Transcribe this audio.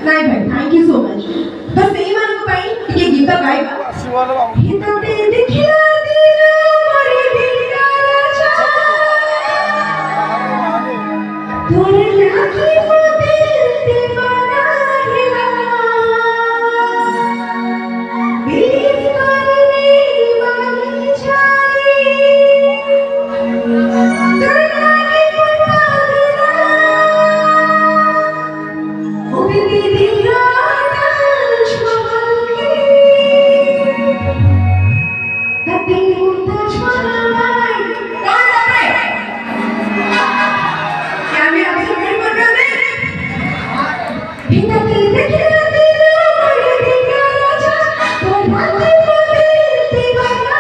ନାଇଁ ଭାଇ thank you so much. ତ ସେଇମାନଙ୍କ ପାଇଁ ଟିକେ ଗୀତ ଗାଇବା। ହିତରେ ଦେଖିଲା ଦିନ ମରେ ଦିନର ଛା ତୋରେ ଲାଗି ମୋତେ ଦିବାନା ହେଲା ବିଲିଭ କରନେ वाली छाई तोरे लागे पागला ओ बेबी दिया छुपके कभी मुद्दा छुपाए कौन है क्या मैं आपसे प्रेम कर रहा हूं हिंदते देखला दिल मरे दिनर छा तो लागे मोते दीवाना